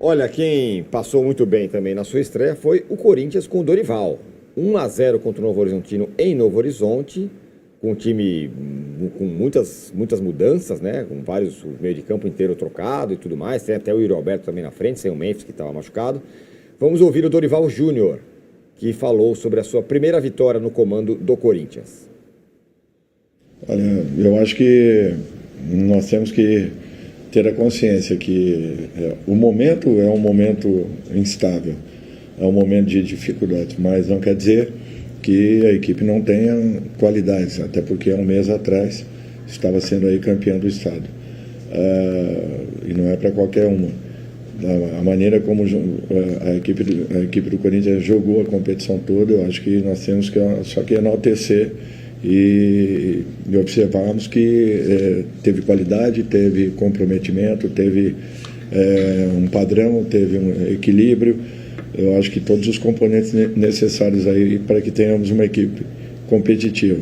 Olha, quem passou muito bem também na sua estreia foi o Corinthians com o Dorival. 1-0 contra o Novo Horizontino em Novo Horizonte, com um time com muitas mudanças, né? Com vários, o meio de campo inteiro trocado e tudo mais. Tem até o Yuri Alberto também na frente, sem o Memphis que estava machucado. Vamos ouvir o Dorival Júnior, que falou sobre a sua primeira vitória no comando do Corinthians. Olha, eu acho que nós temos que ter a consciência que o momento é um momento instável, é um momento de dificuldade, mas não quer dizer que a equipe não tenha qualidades, até porque há um mês atrás estava sendo aí campeã do estado. E não é para qualquer uma. A maneira como a equipe do Corinthians jogou a competição toda, eu acho que nós temos que só que enaltecer e observarmos que teve qualidade, teve comprometimento, teve um padrão, teve um equilíbrio. Eu acho que todos os componentes necessários aí para que tenhamos uma equipe competitiva.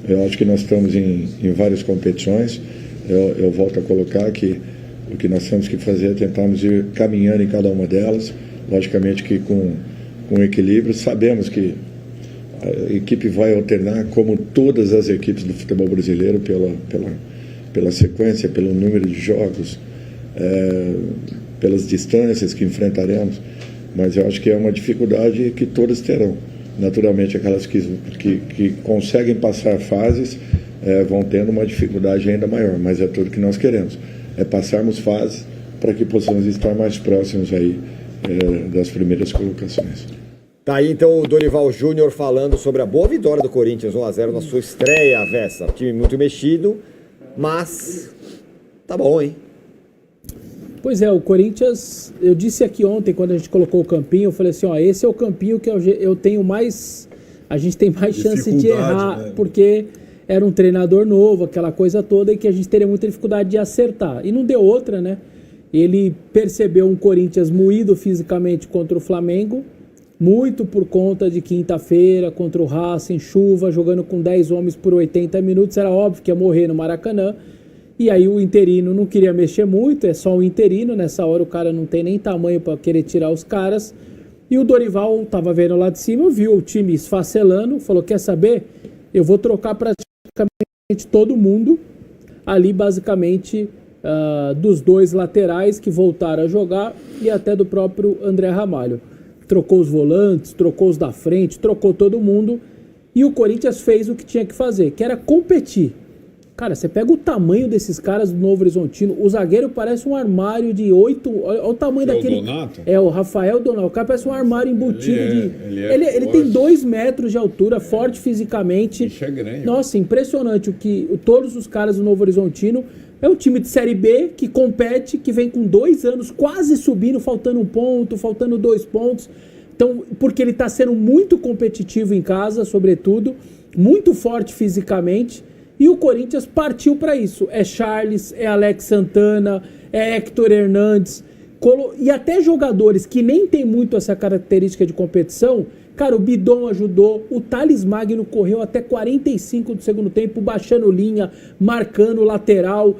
Eu acho que nós estamos em várias competições. Eu volto a colocar que o que nós temos que fazer é tentarmos ir caminhando em cada uma delas, logicamente que com equilíbrio. Sabemos que a equipe vai alternar, como todas as equipes do futebol brasileiro, pela sequência, pelo número de jogos, pelas distâncias que enfrentaremos, mas eu acho que é uma dificuldade que todas terão. Naturalmente, aquelas que conseguem passar fases vão tendo uma dificuldade ainda maior, mas é tudo que nós queremos, é passarmos fases para que possamos estar mais próximos aí das primeiras colocações. Tá aí então o Dorival Júnior falando sobre a boa vitória do Corinthians 1-0 na sua estreia, Vessa. Time muito mexido, mas tá bom, hein? Pois é, o Corinthians, eu disse aqui ontem, quando a gente colocou o campinho, eu falei assim, ó, esse é o campinho que eu tenho mais, a gente tem mais chance de errar, né? Porque era um treinador novo, aquela coisa toda, e que a gente teria muita dificuldade de acertar. E não deu outra, né? Ele percebeu um Corinthians moído fisicamente contra o Flamengo, muito por conta de quinta-feira contra o Racing, chuva, jogando com 10 homens por 80 minutos, era óbvio que ia morrer no Maracanã, e aí o interino não queria mexer muito, é só um interino, nessa hora o cara não tem nem tamanho para querer tirar os caras, e o Dorival estava vendo lá de cima, viu o time esfacelando, falou, quer saber? Eu vou trocar praticamente todo mundo, ali basicamente dos dois laterais que voltaram a jogar, e até do próprio André Ramalho. Trocou os volantes, trocou os da frente, trocou todo mundo. E o Corinthians fez o que tinha que fazer, que era competir. Cara, você pega o tamanho desses caras do Novo Horizontino. O zagueiro parece um armário de 8... Olha o tamanho daquele... O Donato? É, o Rafael Donato. O cara parece um armário embutido Ele tem 2 metros de altura, forte fisicamente. Isso é grande. Nossa, impressionante todos os caras do Novo Horizontino. É um time de Série B que compete, que vem com 2 anos quase subindo, faltando 1 ponto, faltando 2 pontos. Então, porque ele está sendo muito competitivo em casa, sobretudo, muito forte fisicamente. E o Corinthians partiu para isso. É Charles, é Alex Santana, é Héctor Hernandes. E até jogadores que nem tem muito essa característica de competição. Cara, o Bidon ajudou, o Thales Magno correu até 45 do segundo tempo, baixando linha, marcando lateral.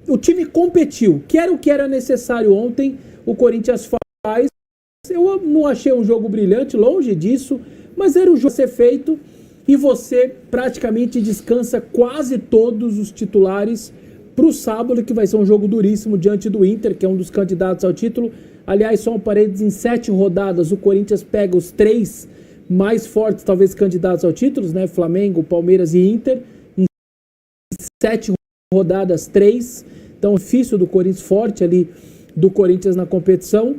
O time competiu, que era o que era necessário ontem, o Corinthians faz. Eu não achei um jogo brilhante, longe disso, mas era o jogo a ser feito e você praticamente descansa quase todos os titulares para o sábado, que vai ser um jogo duríssimo diante do Inter, que é um dos candidatos ao título. Aliás, são paredes em 7 rodadas, o Corinthians pega os 3 mais fortes, talvez candidatos ao título, né? Flamengo, Palmeiras e Inter. Em 7 rodadas, 3. Então, difícil do Corinthians, forte ali do Corinthians na competição.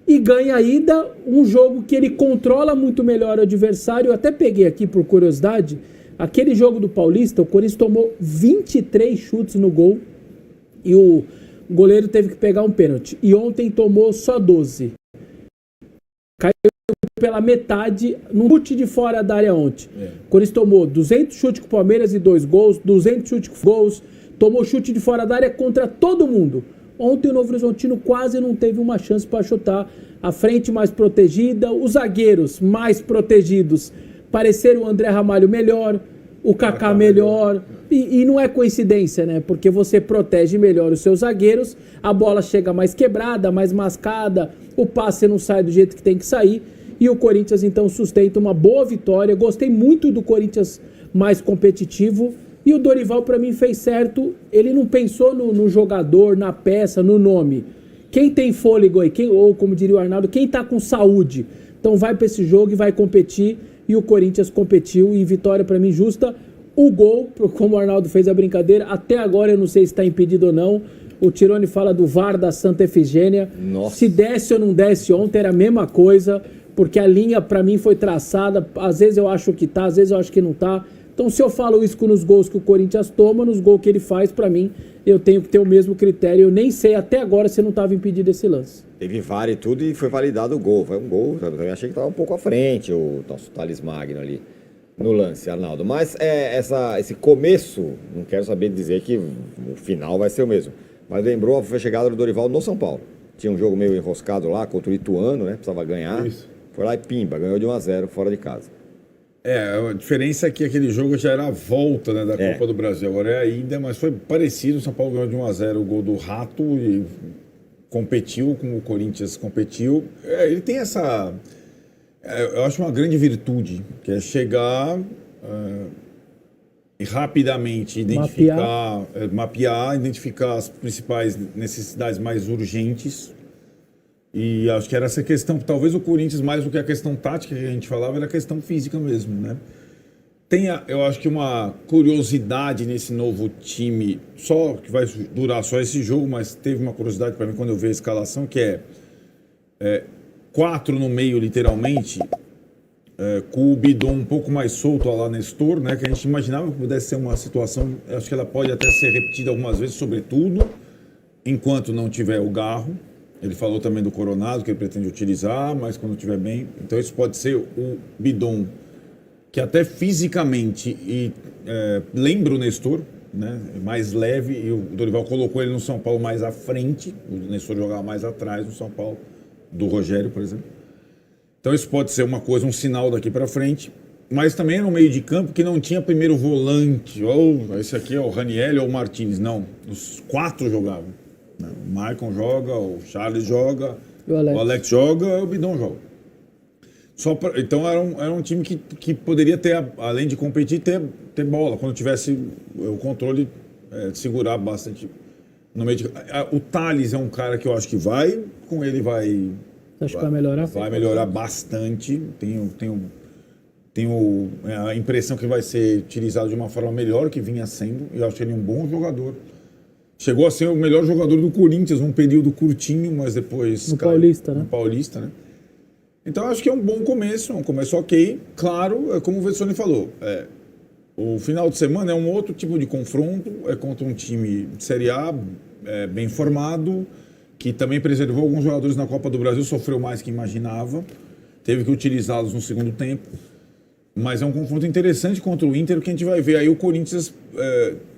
E ganha a ida, um jogo que ele controla muito melhor o adversário. Eu até peguei aqui por curiosidade, aquele jogo do Paulista, o Corinthians tomou 23 chutes no gol e o goleiro teve que pegar um pênalti. E ontem tomou só 12. Caiu pela metade no chute de fora da área ontem. O Corinthians tomou 200 chutes com o Palmeiras e 2 gols, 200 chutes com gols, tomou chute de fora da área contra todo mundo. Ontem o Novo Horizontino quase não teve uma chance para chutar. A frente mais protegida, os zagueiros mais protegidos pareceram o André Ramalho melhor. o Kaká melhor. E não é coincidência, né? Porque você protege melhor os seus zagueiros, a bola chega mais quebrada, mais mascada, o passe não sai do jeito que tem que sair. E o Corinthians, então, sustenta uma boa vitória. Gostei muito do Corinthians mais competitivo. E o Dorival, para mim, fez certo. Ele não pensou no jogador, na peça, no nome. Quem tem fôlego aí, ou como diria o Arnaldo, quem tá com saúde. Então vai para esse jogo e vai competir. E o Corinthians competiu e vitória, para mim, justa. O gol, como o Arnaldo fez a brincadeira, até agora eu não sei se está impedido ou não. O Tirone fala do VAR da Santa Efigênia. Nossa. Se desse ou não desse ontem, era a mesma coisa. Porque a linha, para mim, foi traçada. Às vezes eu acho que tá, às vezes eu acho que não tá. Então, se eu falo isso nos gols que o Corinthians toma, nos gols que ele faz, para mim, eu tenho que ter o mesmo critério. Eu nem sei até agora se não estava impedido esse lance. Teve VAR e tudo e foi validado o gol. Foi um gol, eu também achei que estava um pouco à frente o nosso Thales Magno ali no lance, Arnaldo. Mas esse começo, não quero saber dizer que o final vai ser o mesmo. Mas lembrou a chegada do Dorival no São Paulo. Tinha um jogo meio enroscado lá contra o Ituano, né? Precisava ganhar. Isso. Foi lá e pimba, ganhou de 1-0 fora de casa. A diferença é que aquele jogo já era a volta, né, da Copa do Brasil. Agora é a ida, mas foi parecido. O São Paulo ganhou de 1-0 o gol do Rato e competiu como o Corinthians competiu. Ele tem essa... eu acho uma grande virtude, que é chegar e rapidamente mapear, identificar as principais necessidades mais urgentes. E acho que era essa questão, talvez o Corinthians, mais do que a questão tática que a gente falava, era a questão física mesmo, né? Eu acho que uma curiosidade nesse novo time, só que vai durar só esse jogo, mas teve uma curiosidade para mim quando eu vi a escalação, que é 4 no meio, literalmente, com o Bidon um pouco mais solto lá Nestor, né? Que a gente imaginava que pudesse ser uma situação, acho que ela pode até ser repetida algumas vezes, sobretudo, enquanto não tiver o Garro. Ele falou também do Coronado, que ele pretende utilizar, mas quando estiver bem. Então isso pode ser o Bidon, que até fisicamente lembra o Nestor, né? Mais leve, e o Dorival colocou ele no São Paulo mais à frente, o Nestor jogava mais atrás no São Paulo, do Rogério, por exemplo. Então isso pode ser uma coisa, um sinal daqui para frente. Mas também era um meio de campo que não tinha primeiro volante, ou esse aqui é o Raniel ou o Martins, não. Os 4 jogavam. O Maicon joga, o Charles joga, o Alex joga, o Bidon joga. Então era um time que poderia ter, além de competir, ter bola. Quando tivesse o controle, segurar bastante no meio de... O Thales é um cara que eu acho que com ele vai... Acho que vai melhorar? Vai melhorar bastante. Tenho a impressão que ele vai ser utilizado de uma forma melhor que vinha sendo. E eu acho ele um bom jogador. Chegou a ser o melhor jogador do Corinthians num período curtinho, mas depois... No Paulista, né? No Paulista, né? Então, acho que é um bom começo, um começo ok. Claro, como o Vessone falou, o final de semana é um outro tipo de confronto, é contra um time de Série A, bem formado, que também preservou alguns jogadores na Copa do Brasil, sofreu mais que imaginava, teve que utilizá-los no segundo tempo. Mas é um confronto interessante contra o Inter, que a gente vai ver aí o Corinthians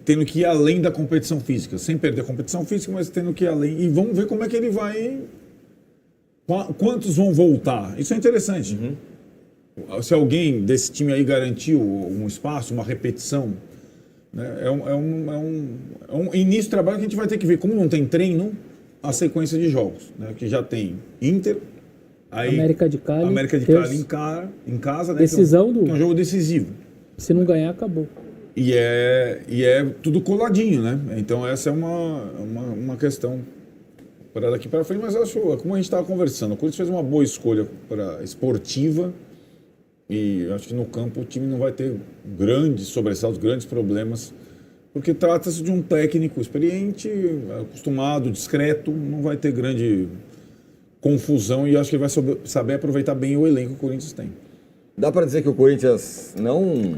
tendo que ir além da competição física, sem perder a competição física, mas tendo que ir além. E vamos ver como é que ele vai... Quantos vão voltar? Isso é interessante. Uhum. Se alguém desse time aí garantiu um espaço, uma repetição, né? É um início de trabalho que a gente vai ter que ver. Como não tem treino, a sequência de jogos, né? Que já tem Inter... Aí, América de Cali em casa, né? Decisão que é um jogo decisivo. Se não ganhar, acabou. E é tudo coladinho, né? Então essa é uma questão para daqui para frente, mas eu acho, como a gente estava conversando, o Corinthians fez uma boa escolha esportiva e acho que no campo o time não vai ter grandes sobressaltos, grandes problemas, porque trata-se de um técnico experiente, acostumado, discreto, não vai ter grande confusão e acho que ele vai saber aproveitar bem o elenco que o Corinthians tem. Dá para dizer que o Corinthians não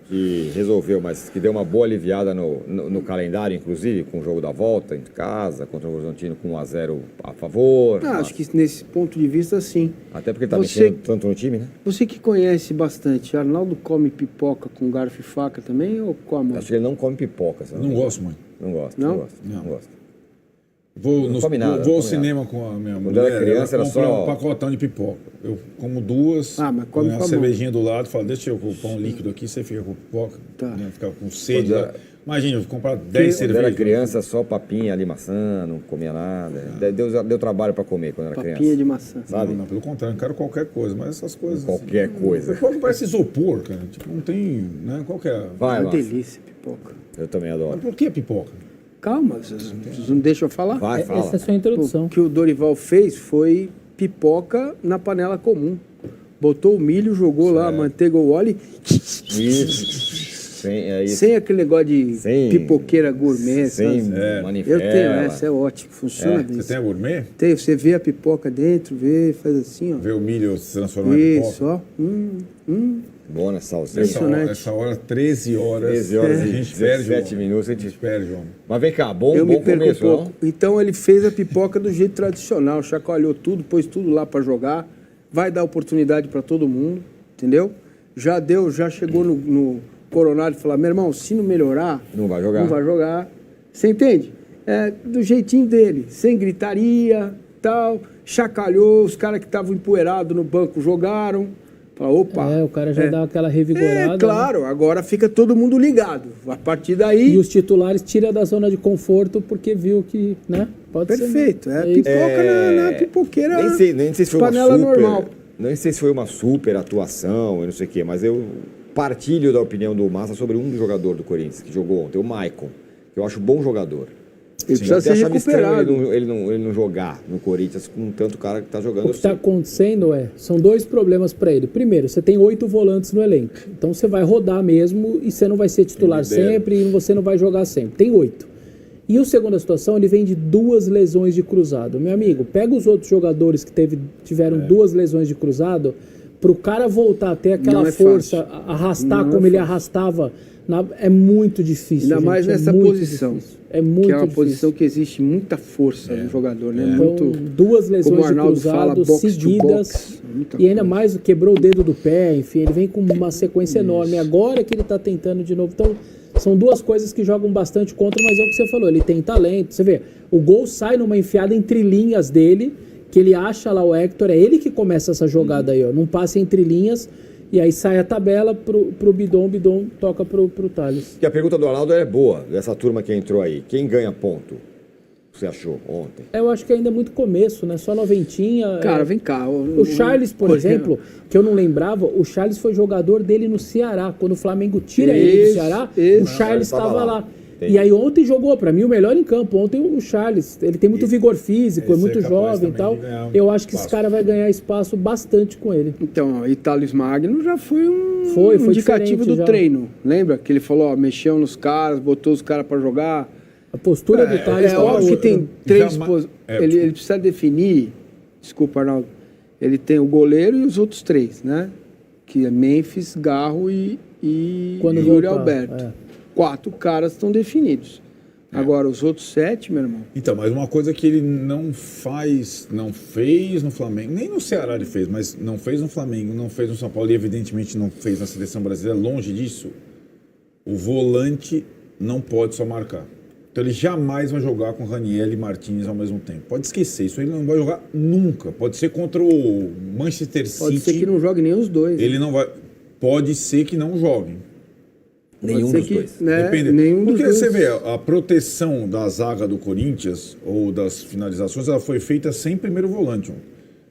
que resolveu, mas que deu uma boa aliviada no calendário, inclusive, com o jogo da volta em casa, contra o Horizontino com 1-0 a favor. Acho que nesse ponto de vista, sim. Até porque ele está mexendo tanto no time, né? Você que conhece bastante, Arnaldo come pipoca com garfo e faca também ou com a mão? Acho que ele não come pipoca. Sabe? Não gosto muito. Não gosto. Não? Não gosto. Não come nada, vou ao não come cinema com a minha Quando eu era mulher, criança, ela era compra só- um pacotão de pipoca. Eu como duas, Mas come põe com uma a mão. cervejinha do lado, falo, deixa eu com o pão líquido aqui, você fica com pipoca, Tá. né, fica com sede. Quando era- Imagina, eu vou comprar 10 Quando eu era cervejas. criança, só papinha ali, maçã, não comia nada. Deu trabalho pra comer quando era Papinha criança. de maçã. Sabe? Não, pelo contrário, eu quero qualquer coisa, mas essas coisas... Qualquer coisa. Pipoca parece isopor, cara. Tipo, não tem, né, qual que é? Vai, Uma Márcio. delícia, pipoca. Eu também Mas adoro. por que pipoca? Calma, vocês não deixam eu falar? Vai, Essa é fala. a sua introdução. O que o Dorival fez foi pipoca na panela comum. Botou o milho, jogou lá a manteiga ou óleo, Isso. É isso. sem aquele negócio de Sem- pipoqueira gourmet. Sem sabe? manivela. Eu tenho essa, é ótimo, funciona bem. Você tem a gourmet? Tem, você vê a pipoca dentro, vê, faz assim, ó. Vê o milho se transformar em pipoca? Isso, ó. Boa na salsinha. Impressionante. Essa hora, 13 horas. 13 horas a e gente perde. 17 o- minutos. A gente perde, homem. Mas vem cá, bom Eu me perco um começo, pouco. não? Então ele fez a pipoca do jeito tradicional, chacoalhou tudo, pôs tudo lá para jogar, vai dar oportunidade para todo mundo, entendeu? Já chegou no Coronário e falou: meu irmão, se não melhorar, Não vai jogar. não vai jogar. Você entende? É do jeitinho dele, sem gritaria, tal, chacalhou, os caras que estavam empoeirados no banco jogaram. Falou, opa. O cara já dá aquela revigorada. É, claro, agora fica todo mundo ligado. A partir daí. E os titulares tira da zona de conforto porque viu que, né? Pode Perfeito, ser. é isso. pipoca na pipoqueira. Nem sei se foi panela uma super, normal. nem sei se foi uma super atuação, eu não sei o quê, mas eu partilho da opinião do Massa sobre um jogador do Corinthians que jogou ontem, o Maicon, que eu acho bom jogador. Ele precisa Eu ser até achava estranho recuperado. ele não jogar no Corinthians com tanto cara que tá jogando. O que está acontecendo são dois problemas para ele. Primeiro, você tem 8 volantes no elenco. Então você vai rodar mesmo e você não vai ser titular sempre e você não vai jogar sempre. Tem 8. E a segunda situação, ele vem de 2 lesões de cruzado. Meu amigo, pega os outros jogadores que tiveram 2 lesões de cruzado, para o cara voltar a ter aquela Não é força, fácil. arrastar Não é como ele fácil. arrastava, é muito difícil. Ainda gente, mais é nessa muito posição. difícil. É muito Que é uma difícil. posição que existe muita força no jogador, né? Então, Muito. 2 como lesões o de Arnaldo fala, cruzado box to seguidas. box. Muita E ainda coisa. mais quebrou o dedo do pé, enfim, ele vem com uma sequência enorme. Agora que ele tá tentando de novo. Então, são duas coisas que jogam bastante contra, mas é o que você falou, ele tem talento. Você vê, o gol sai numa enfiada entre linhas dele, que ele acha lá o Hector, é ele que começa essa jogada aí, ó. Num passe entre linhas, e aí sai a tabela pro Bidon, o Bidon toca pro Thales. E a pergunta do Arnaldo é boa, dessa turma que entrou aí. Quem ganha ponto? Você achou ontem? Eu acho que ainda é muito começo, né? Só noventinha. Cara, vem cá. O Charles, por exemplo, que eu não lembrava, o Charles foi jogador dele no Ceará. Quando o Flamengo tira ele do Isso, Ceará, isso. o Charles estava estava lá. lá. Entendi. E aí ontem jogou, pra mim, o melhor em campo. Ontem o Charles, ele tem muito vigor físico, é esse muito é capaz jovem e também tal. de ganhar Eu acho que esse espaço. cara vai ganhar espaço bastante com ele. Então, Itálios Magno já foi um Foi indicativo diferente do já. treino. Lembra? Que ele falou, ó, mexeu nos caras, botou os caras pra jogar. A postura do Thales É tá óbvio que outra. tem 3 Jamais- ele precisa definir. Desculpa, Arnaldo. Ele tem o goleiro e os outros 3, né? Que é Memphis, Garro e Quando Yuri voltar, Alberto. é. 4 caras estão definidos. Agora, os outros 7, meu irmão. Então, mas uma coisa que ele não fez no Flamengo, nem no Ceará ele fez, mas não fez no Flamengo, não fez no São Paulo e evidentemente não fez na seleção brasileira, longe disso, o volante não pode só marcar. Então ele jamais vai jogar com Raniel e Martínez ao mesmo tempo. Pode esquecer, isso ele não vai jogar nunca. Pode ser contra o Manchester Pode City. ser que não jogue nem os dois. Ele não vai. Pode ser que não joguem. Nenhum ser dos que, dois. né, Depende. nenhum dos Porque dois. você vê, a proteção da zaga do Corinthians, ou das finalizações, ela foi feita sem primeiro volante.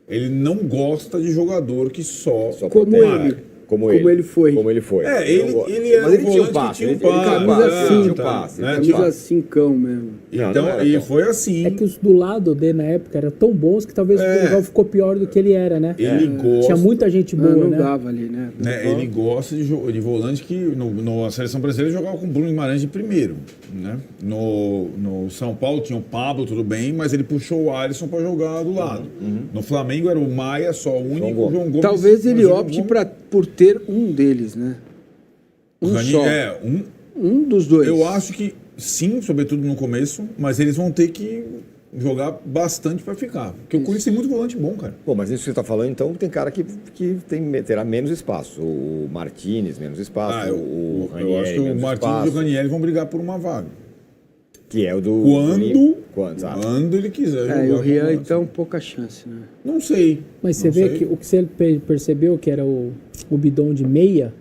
Ele não gosta de jogador que só Como protege. ele. Como Como ele foi. Como ele foi. É, ele era Mas ele um tinha um volante passe. que tinha um Ele passe, camisa tinha cinco, um passe. né? Tinha um Camisa passe. 5 mesmo. Então, não era e tão- foi assim. É que os do lado dele na época eram tão bons que talvez o Dorival ficou pior do que ele era, né? Ele gosta. Tinha muita gente boa, Não né? dava ali, né? Né, ele gosta de volante que na seleção brasileira ele jogava com o Bruno Guimarães de primeiro. Né? No São Paulo tinha o Pablo, tudo bem, mas ele puxou o Alisson para jogar do lado. No Flamengo era o Maia, só o único. Gomes. João Gomes, Talvez ele mas o João opte Gomes- por ter um deles, né? Um Rani- só. Um dos dois. Eu acho que sim, sobretudo no começo, mas eles vão ter que jogar bastante para ficar. Porque o Corinthians tem muito volante bom, cara. Pô, mas isso que você está falando, então, tem cara que terá menos espaço. O Martínez, menos espaço. Eu o acho que o menos Martins espaço. e o Ranieri vão brigar por uma vaga. Que é o do... Quando ele quiser jogar. E o Rian, volante. então, pouca chance, né? Não sei. Mas você Não vê sei. que o que você percebeu que era o Bidon de meia,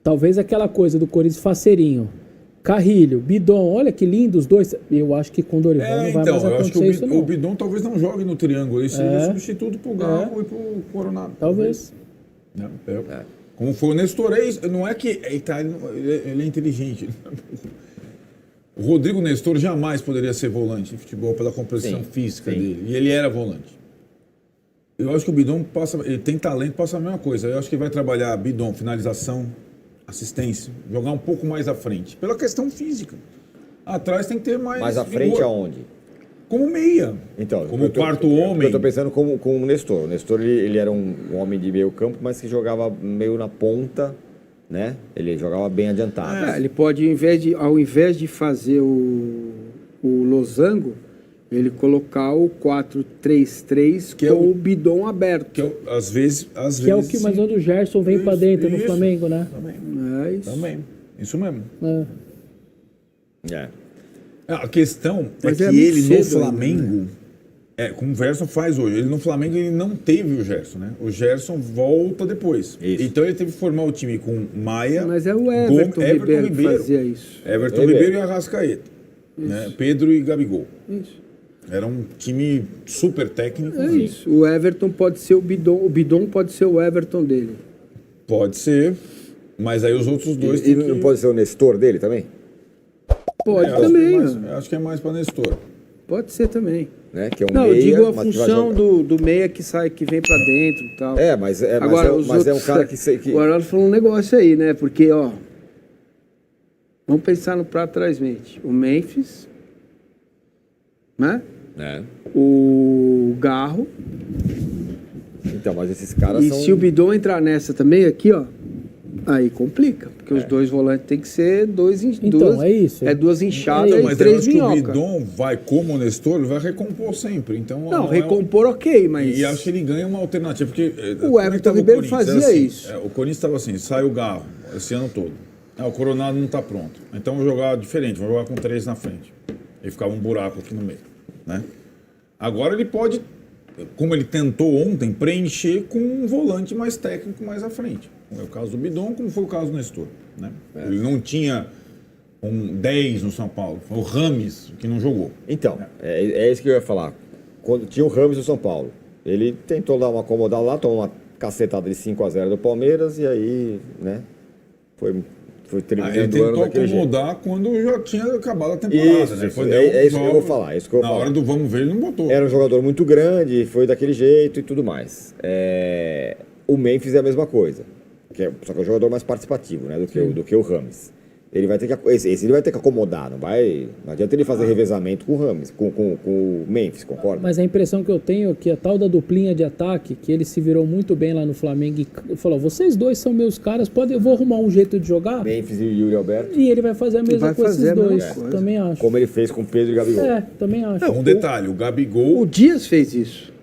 talvez aquela coisa do Corinthians faceirinho. Carrilho, Bidon, olha que lindo os dois. Eu acho que com o Dorival não vai mais eu acho que acontecer isso, não. o Bidon talvez não jogue no triângulo. Ele seria substituto pro Galo e pro Coronado. Talvez. Né? Como foi o Nestor, não é que ele é inteligente. O Rodrigo Nestor jamais poderia ser volante de futebol pela composição física dele. E ele era volante. Eu acho que o Bidon ele tem talento, passa a mesma coisa. Eu acho que ele vai trabalhar Bidon, finalização, assistência, jogar um pouco mais à frente. Pela questão física. Atrás tem que ter mais. Mais à frente vigor. aonde? Como meia. Então, como quarto homem. Eu tô pensando como o Nestor. O Nestor, ele era um homem de meio campo, mas que jogava meio na ponta, né? Ele jogava bem adiantado. Ele pode, ao invés de fazer o losango, ele colocar o 4-3-3 Que com é o- o Bidon aberto. Que às vezes. Que é o que mais onde o Gerson vem pra dentro no isso. Flamengo, né? É isso. Também. Isso mesmo. É. A questão Mas é é que muito ele no cedo Flamengo, como o Gerson faz hoje, ele no Flamengo ele não teve o Gerson, né? O Gerson volta depois. Isso. Então ele teve que formar o time com Maia, Mas é o Everton Ribeiro que fazia isso. Everton Ribeiro. Ribeiro e Arrascaeta. Né? Pedro e Gabigol. Isso. Era um time super técnico. É isso. O Everton pode ser o Bidon pode ser o Everton dele. Pode ser, mas aí os outros dois E têm não que... pode ser o Nestor dele também? Pode acho também. que é mais- ó. acho que é mais para Nestor. Pode ser também. Né? Que é um Não, meia, eu digo a mas que vai função jogar. do meia que sai, que vem pra dentro e tal. Mas Agora, os é um outros, cara que... O Arnaldo falou um negócio aí, né? Porque, ó, vamos pensar no prato traz mente. O Memphis, né? É. O Garro. Então, mas esses caras E são... se o Bidon entrar nessa também, aqui, ó, aí complica. Porque os dois volantes tem que ser duas é isso. duas inchadas Então, e mas eu três acho que o minhocas. Bidon vai como o Nestor, ele vai recompor sempre. Então, Não, é recompor ok, mas... E acho que ele ganha uma alternativa, porque... O Everton Ribeiro fazia isso. O Corinthians estava assim, sai o Garro esse ano todo. O Coronado não está pronto. Então vou jogar diferente, vou jogar com 3 na frente. E ficava um buraco aqui no meio. Né? Agora ele pode, como ele tentou ontem, preencher com um volante mais técnico mais à frente. Como é o caso do Bidon, como foi o caso do Nestor. Né? Ele não tinha um 10 no São Paulo, foi o Rames que não jogou. Então, é isso que eu ia falar. Quando tinha o Ramos no São Paulo, ele tentou dar uma acomodada lá, tomou uma cacetada de 5-0 do Palmeiras e aí, né, foi Ele terminando o ano tentou daquele jeito. acomodar quando já tinha acabado a temporada. Isso, né? isso. Foi, É deu isso que eu vou falar, é isso que eu vou Na falar. hora do vamos ver, ele não botou. Era um jogador muito grande, foi daquele jeito e tudo mais. O Memphis é a mesma coisa, só que é um jogador mais participativo, né, do que o Rames. Ele vai ter que ele vai ter que acomodar, não adianta ele fazer revezamento com o Rames, com o Memphis, concorda? Mas a impressão que eu tenho é que a tal da duplinha de ataque, que ele se virou muito bem lá no Flamengo e falou, vocês dois são meus caras, eu vou arrumar um jeito de jogar. Memphis e Yuri Alberto, E ele vai fazer a mesma Vai coisa fazer esses a mesma dois. coisa. Também acho. como ele fez com Pedro e Gabigol. Também acho. Um detalhe, o Gabigol, O Dias fez isso.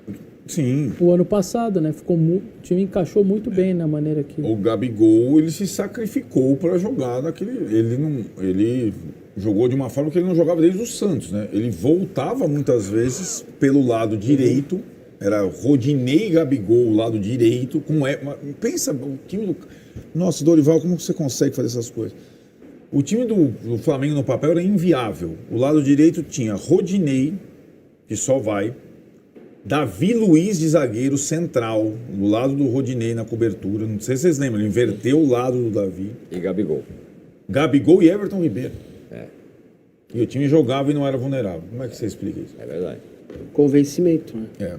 sim, O ano passado, né? O time encaixou muito bem na maneira que. o Gabigol, ele se sacrificou para jogar naquele... Ele jogou de uma forma que ele não jogava desde o Santos, né? Ele voltava muitas vezes pelo lado direito, era Rodinei e Gabigol, o lado direito, pensa, o time do... Nossa, Dorival, como você consegue fazer essas coisas? O time do Flamengo no papel era inviável. O lado direito tinha Rodinei, que só vai... Davi Luiz de zagueiro central, do lado do Rodinei na cobertura. Não sei se vocês lembram, ele inverteu o lado do Davi. E Gabigol. Gabigol e Everton Ribeiro. É. E o time jogava e não era vulnerável. Como é que você explica isso? É verdade. Convencimento, né? É.